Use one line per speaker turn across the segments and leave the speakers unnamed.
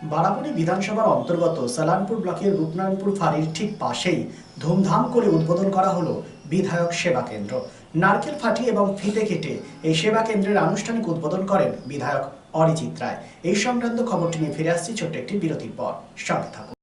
বারাবণী বিধানসভার অন্তর্গত সালানপুর ব্লকের রূপনারায়ণপুর ফাঁড়ির ঠিক পাশেই ধুমধাম করে উদ্বোধন করা হলো বিধায়ক সেবা কেন্দ্র। নারকেল ফাটি এবং ফিতে কেটে এই সেবা কেন্দ্রের আনুষ্ঠানিক উদ্বোধন করেন বিধায়ক অরিজিৎ রায়। এই সংক্রান্ত খবরটি নিয়ে ফিরে আসছি ছোট্ট একটি বিরতির পর। সঙ্গে থাকুন।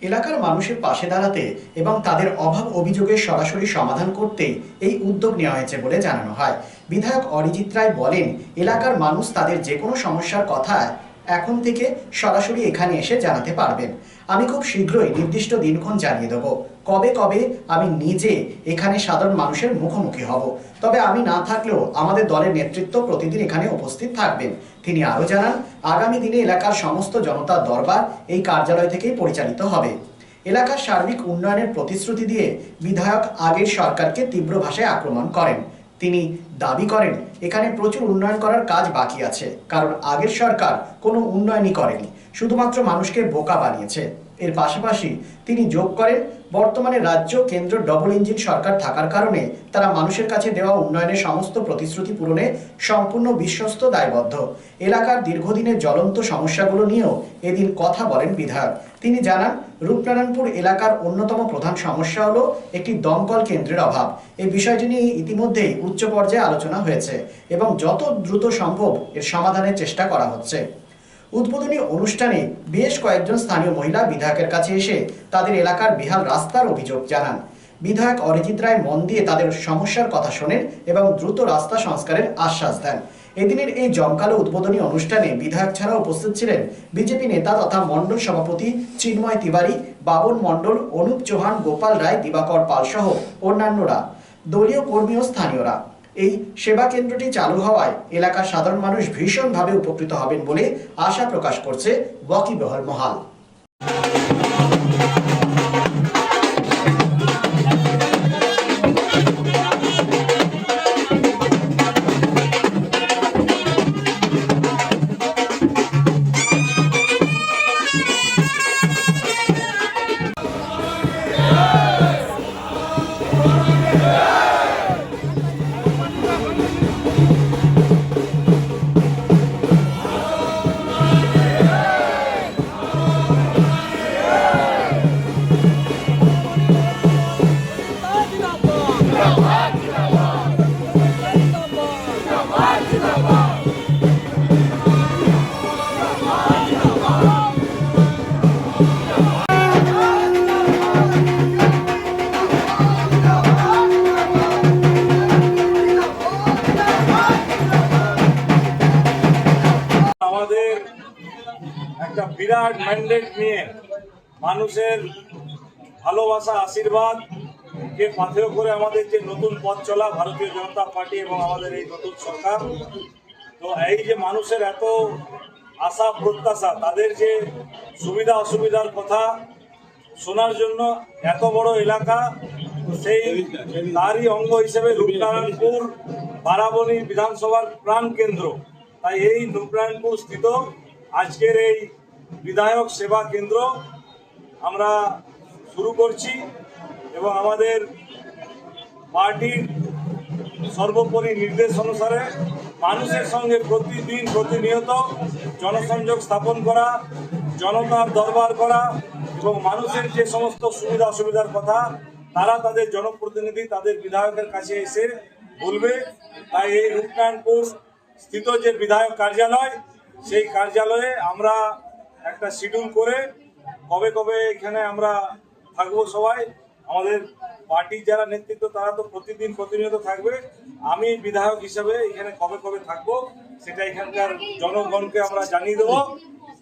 এলাকার মানুষের পাশে দাঁড়াতে এবং তাদের অভাব অভিযোগের সরাসরি সমাধান করতে এই উদ্যোগ নেওয়া হয়েছে বলে জানানো হয়। বিধায়ক অরিজিৎ রায় বলেন, এলাকার মানুষ তাদের যে কোনো সমস্যার কথা এখন থেকে সরাসরি এখানে এসে জানাতে পারবেন। আমি খুব শীঘ্রই নির্দিষ্ট দিনক্ষণ জানিয়ে দেব কবে কবে আমি নিজে এখানে সাধারণ মানুষের মুখোমুখি হব। তবে আমি না থাকলেও আমাদের দলের নেতৃত্ব প্রতিদিন এখানে উপস্থিত থাকবেন। তিনি আরও জানান, আগামী দিনে এলাকার সমস্ত জনতার দরবার এই কার্যালয় থেকেই পরিচালিত হবে। এলাকার সার্বিক উন্নয়নের প্রতিশ্রুতি দিয়ে বিধায়ক আগের সরকারকে তীব্র ভাষায় আক্রমণ করেন। তিনি দাবি করেন, এখানে প্রচুর উন্নয়ন করার কাজ বাকি আছে, কারণ আগের সরকার কোনো উন্নয়নই করেনি, শুধুমাত্র মানুষকে বোকা বানিয়েছে। এর পাশাপাশি তিনি যোগ করেন, বর্তমানে রাজ্য কেন্দ্র ডবল ইঞ্জিন সরকার থাকার কারণে তারা মানুষের কাছে দেওয়া উন্নয়নের সমস্ত প্রতিশ্রুতি পূরণে সম্পূর্ণ বিশ্বস্ত দায়বদ্ধ। এলাকার দীর্ঘদিনের জ্বলন্ত সমস্যাগুলো নিয়েও এদিন কথা বলেন বিধায়ক। তিনি জানান, রূপনারায়ণপুর এলাকার অন্যতম প্রধান সমস্যা হলো একটি দমকল কেন্দ্রের অভাব। এই বিষয়টি নিয়ে ইতিমধ্যেই উচ্চ পর্যায়ে আলোচনা হয়েছে এবং যত দ্রুত সম্ভব এর সমাধানের চেষ্টা করা হচ্ছে। উদ্বোধনী অনুষ্ঠানে বেশ কয়েকজন স্থানীয় মহিলা বিধায়কের কাছে এসে তাদের এলাকার বেহাল রাস্তার অভিযোগ জানান। বিধায়ক অরিজিৎ রায় মন দিয়ে তাদের সমস্যার কথা শোনেন এবং দ্রুত রাস্তা সংস্কারের আশ্বাস দেন। এদিনের এই জমকালো উদ্বোধনী অনুষ্ঠানে বিধায়ক ছাড়াও উপস্থিত ছিলেন বিজেপি নেতা তথা মণ্ডল সভাপতি চিন্ময় তিওয়ারি, বাবন মণ্ডল, অনুপ চৌহান, গোপাল রায়, দিবাকর পাল সহ অন্যান্যরা, দলীয় কর্মী ও স্থানীয়রা। এই সেবা কেন্দ্রটি চালু হওয়ায় এলাকার সাধারণ মানুষ ভীষণভাবে উপকৃত হবেন বলে আশা প্রকাশ করছে ওয়াকিবহাল মহল।
আমাদের একটা বিরাট ম্যান্ডেট নিয়ে মানুষের ভালোবাসা আশীর্বাদ কে পাথেয় করে আমাদের যে নতুন পথ চলা ভারতীয় জনতা পার্টি এবং আমাদের এই নতুন সরকার, তো এই যে মানুষের এত আশা প্রত্যাশা, তাদের যে সুবিধা অসুবিধার কথা শোনার জন্য এত বড় এলাকা, সেই তারই অঙ্গ হিসেবে রূপনারায়ণপুর বারাবণী বিধানসভার প্রাণ কেন্দ্র। তাই এই রূপনারায়ণপুর স্থিত আজকের এই বিধায়ক সেবা কেন্দ্র আমরা শুরু করছি এবং আমাদের পার্টির সর্বোপরি নির্দেশ অনুসারে মানুষের সঙ্গে প্রতিদিন প্রতিনিয়ত জনসংযোগ স্থাপন করা, জনতার দরবার করা এবং মানুষের যে সমস্ত সুবিধা অসুবিধার কথা তারা তাদের জনপ্রতিনিধি তাদের বিধায়কের কাছে এসে বলবে। তাই এই রূপনারায়ণপুর স্থিত যে বিধায়ক কার্যালয়, সেই কার্যালয়ে আমরা একটা শিডিউল করে কবে কবে এখানে আমরা থাকবো সবাই, আমাদের পার্টির যারা নেতৃত্ব তারা তো প্রতিদিন প্রতিনিয়ত থাকবে, আমি বিধায়ক হিসাবে এখানে কবে কবে থাকবো সেটা এখানকার জনগণকে আমরা জানিয়ে দেবো।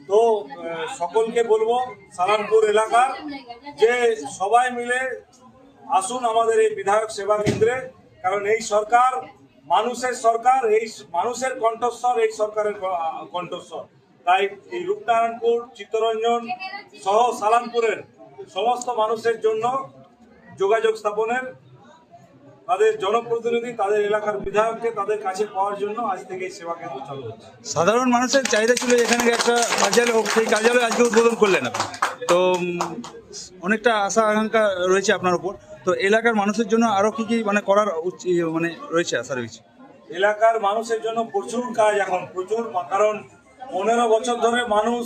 তো সকলকে বলবো সালানপুর এলাকার যে সবাই মিলে আসুন আমাদের এই বিধায়ক সেবা কেন্দ্রে, কারণ এই সরকার মানুষের সরকার, এই মানুষের কণ্ঠস্বর এই সরকারের কণ্ঠস্বর। তাই এই রূপনারায়ণপুর, চিত্তরঞ্জন সহ সালানপুরের সমস্ত মানুষের জন্য যোগাযোগ স্থাপনের, তাদের জনপ্রতিনিধি, তাদের এলাকার বিধায়ককে তাদের কাছে পাওয়ার জন্য আজ থেকে এই সেবা কেন্দ্র চালু হচ্ছে।
সাধারণ মানুষের চাহিদা ছিল এখানে একটা কার্যালয় হোক, সেই কার্যালয় আজকে উদ্বোধন করলেন আপনি। তো অনেকটা আশা আকাঙ্ক্ষা রয়েছে আপনার উপর। তো এলাকার মানুষের জন্য আরো কি কি মানে করার মানে রয়েছে, আশা রয়েছে?
এলাকার মানুষের জন্য প্রচুর কাজ, এখন প্রচুর, কারণ 15 বছর ধরে মানুষ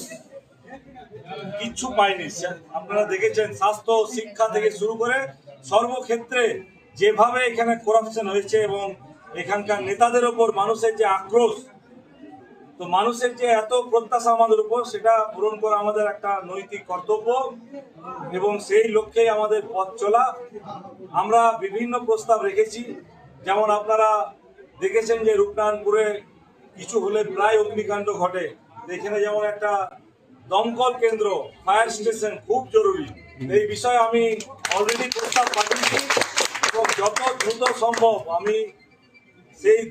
কিচ্ছু পায়নি। আপনারা দেখেছেন, স্বাস্থ্য, শিক্ষা থেকে শুরু করে সর্বক্ষেত্রে যেভাবে এখানে করাপশন হয়েছে এবং এখানকার নেতাদের ওপর মানুষের যে আক্রোশ, তো মানুষের যে এত প্রত্যাশা আমাদের উপর, সেটা পূরণ করা আমাদের একটা নৈতিক কর্তব্য এবং সেই লক্ষ্যেই আমাদের পথ চলা। আমরা বিভিন্ন প্রস্তাব রেখেছি, যেমন আপনারা দেখেছেন যে রূপনারায়ণপুরে কিছু হলে প্রায় অগ্নিকাণ্ড ঘটে। এখানে যেমন একটা দমকল কেন্দ্র, ফায়ার স্টেশন খুব জরুরি। এই বিষয়ে আমি অলরেডি প্রস্তাব পাঠিয়েছি এবং যত দ্রুত সম্ভব আমি সেই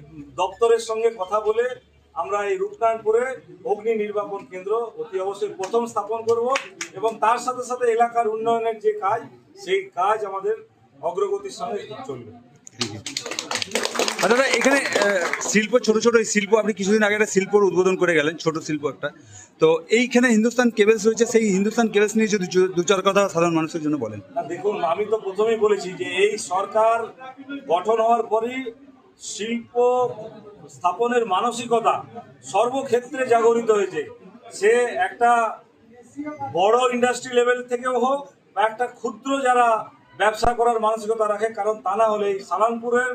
দপ্তরের সঙ্গে কথা বলে আমরা এই রূপনারায়ণপুরে অগ্নি নির্বাপন কেন্দ্র অতি অবশ্যই প্রথম স্থাপন করব এবং তার সাথে সাথে এলাকার উন্নয়নের যে কাজ, সেই কাজ আমাদের অগ্রগতির সঙ্গে চলবে।
দাদা, এখানে শিল্প, ছোট ছোট এই শিল্প, আপনি কিছুদিন আগে একটা শিল্পর উদ্বোধন করে গেলেন, ছোট শিল্প একটা। তো এইখানে হিন্দুস্তান কেবলস রয়েছে, সেই হিন্দুস্তান কেবলস নিয়ে যদি দু চার কথা সাধারণ মানুষের জন্য বলেন।
দেখুন, আমি তো প্রথমেই বলেছি যে এই সরকার গঠন হওয়ার পরই শিল্প স্থাপনের মানসিকতা সর্বক্ষেত্রে জাগরিত হয়েছে। সে একটা বড় ইন্ডাস্ট্রি লেভেল থেকেও হোক বা একটা ক্ষুদ্র যারা ব্যবসা করার মানসিকতা রাখে, কারণ তা না হলে এই সালানপুরের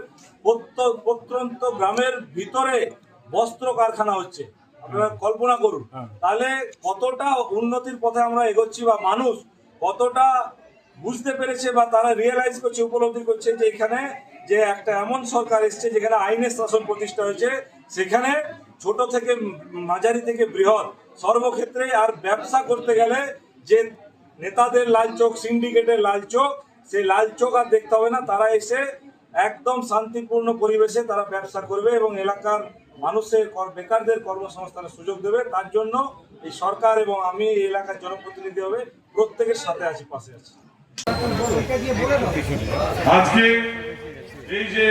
প্রত্যন্ত গ্রামের ভিতরে বস্ত্র কারখানা হচ্ছে। আপনারা কল্পনা করুন তাহলে কতটা উন্নতির পথে আমরা এগোচ্ছি, বা মানুষ কতটা বুঝতে পেরেছে বা তারা রিয়েলাইজ করছে, উপলব্ধি করছে যে এখানে যে একটা এমন সরকার এসছে যেখানে আইনের শাসন প্রতিষ্ঠা হয়েছে, সেখানে ছোট থেকে মাঝারি থেকে বৃহৎ সর্বক্ষেত্রে। আর ব্যবসা করতে গেলে যে নেতাদের লাল চোখ, সিন্ডিকেটের লাল চোখ, সেই লাল চোখ আর দেখতে হবে না। তারা এসে একদম শান্তিপূর্ণ পরিবেশে তারা ব্যবসা করবে এবং এলাকার মানুষের, বেকারদের কর্মসংস্থানের সুযোগ দেবে। তার জন্য এই সরকার এবং আমি এই এলাকার জনপ্রতিনিধি হবে প্রত্যেকের সাথে আছি, পাশে আছি।
আজকে এই যে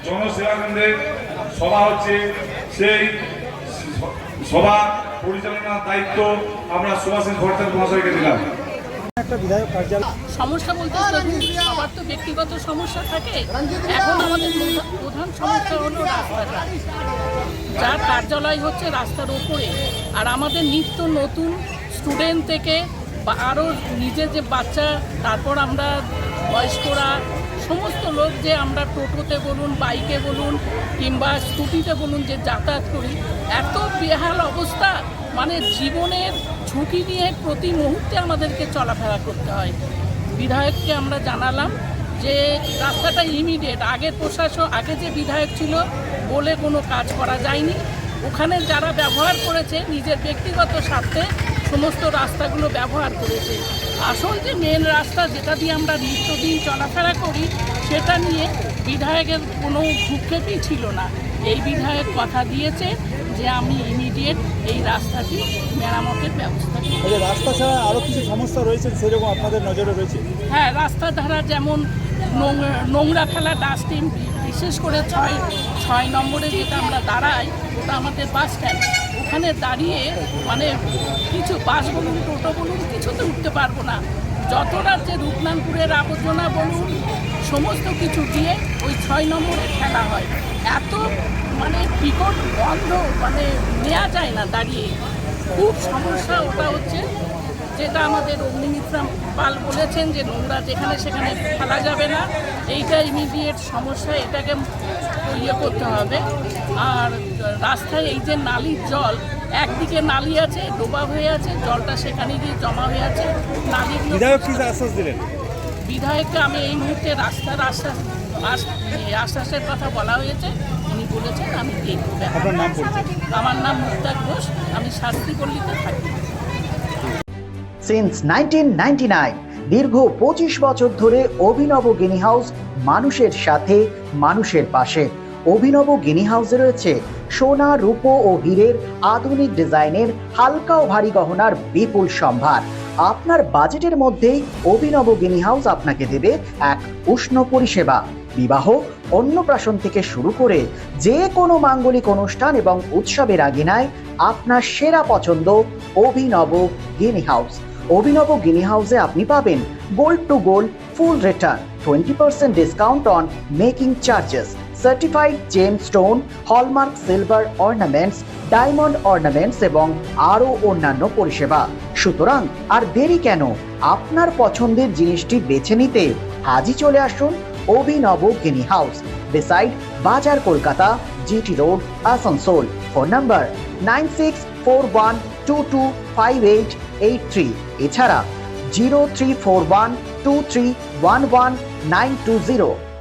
জনসেবা কেন্দ্রের সভা হচ্ছে, সেই সভা পরিচালনার দায়িত্ব আমরা সুভাষিস ভট্টাচার্য মহাশয়কে দিলাম।
সমস্যা বলতে সবার তো ব্যক্তিগত সমস্যা থাকে। এখন আমাদের প্রধান সমস্যা হলো রাস্তাটা, যার কার্যালয় হচ্ছে রাস্তার ওপরে। আর আমাদের নিত্য নতুন স্টুডেন্ট থেকে বা আরও নিজের যে বাচ্চা, তারপর আমরা বয়স্করা, সমস্ত লোক যে আমরা টোটোতে বলুন, বাইকে বলুন কিংবা স্কুটিতে বলুন যে যাতায়াত করি, এত বেহাল অবস্থা, মানে জীবনের ঝুঁকি নিয়ে প্রতি মুহূর্তে আমাদেরকে চলাফেরা করতে হয়। বিধায়ককে আমরা জানালাম যে রাস্তাটা ইমিডিয়েট, আগের প্রশাসন, আগে যে বিধায়ক ছিল বলে কোনো কাজ করা যায়নি। ওখানে যারা ব্যবহার করেছে নিজের ব্যক্তিগত স্বার্থে সমস্ত রাস্তাগুলো ব্যবহার করেছে। আসল যে মেন রাস্তা, যেটা দিয়ে আমরা নিত্যদিন চলাফেরা করি, সেটা নিয়ে বিধায়কের কোনো ভূক্ষেপই ছিল না। এই বিধায়ক কথা দিয়েছে যে আমি ইমিডিয়েট এই রাস্তাটি মেরামতের ব্যবস্থা করব।
রাস্তা ছাড়া আরও কিছু সমস্যা রয়েছে, সেরকম আপনাদের নজরে রয়েছে?
হ্যাঁ, রাস্তা ধারা যেমন নোংরা ফেলা, ডাস্টবিন, বিশেষ করে ছয় নম্বরে যেটা আমরা দাঁড়াই, ওটা আমাদের বাস স্ট্যান্ড। ওখানে দাঁড়িয়ে মানে কিছু বাস বলুন, টোটো বলুন, কিছুতে উঠতে পারবো না। যতটা যে রূপনারায়ণপুরের আবর্জনা বলুন, সমস্ত কিছু দিয়ে ওই 6 নম্বরে ফেলা হয়। এত মানে বিকট গন্ধ, মানে নেওয়া যায় না দাঁড়িয়ে। খুব সমস্যা ওটা হচ্ছে, যেটা আমাদের অগ্নিমিত্রা পাল বলেছেন যে নোংরা যেখানে সেখানে ফেলা যাবে না। এইটা ইমিডিয়েট সমস্যা, এটাকে ইয়ে করতে হবে। আর রাস্তায় এই যে নালির জল, একদিকে নালি আছে, ডোবা হয়ে আছে, জলটা সেখানে গিয়ে জমা হয়ে আছে। নালিগুলো
বিধায়ক কি আশ্বাস দিলেন?
বিধায়ককে আমি এই মুহূর্তে রাস্তার আশ্বাসের কথা বলা হয়েছে, উনি বলেছেন আমি দেখব।
আপনার নাম?
আমার নাম মুক্তার ঘোষ, আমি শাস্তিপল্লীতে থাকি।
সিন্স 1999 দীর্ঘ 25 বছর ধরে অভিনব গিনি হাউস মানুষের সাথে, মানুষের পাশে।
অভিনব গিনি হাউসে রয়েছে সোনা, রূপো ও হীরের আধুনিক ডিজাইনের হালকা ও ভারী গহনার বিপুল সম্ভার। আপনার বাজেটের মধ্যেই অভিনব গিনি হাউস আপনাকে দেবে এক উষ্ণ পরিষেবা। বিবাহ, অন্নপ্রাশন থেকে শুরু করে যে কোনো মাঙ্গলিক অনুষ্ঠান এবং উৎসবের আগিনায় আপনার সেরা পছন্দ অভিনব গিনি হাউস। অভিনব গিনি হাউসে আপনি পাবেন gold to gold full return, 20% discount on making charges, certified gem stone, hallmark silver ornaments, diamond ornaments এবং আরও অন্যান্য পরিষেবা। সুতরাং আর দেরি কেন? আপনার পছন্দের জিনিসটি বেছে নিতে আজই চলে আসুন অভিনব গিনি হাউস, বিসাইড বাজার, Kolkata, GT road, Asansol. Phone number 9641225883, এছাড়া 03412311 920।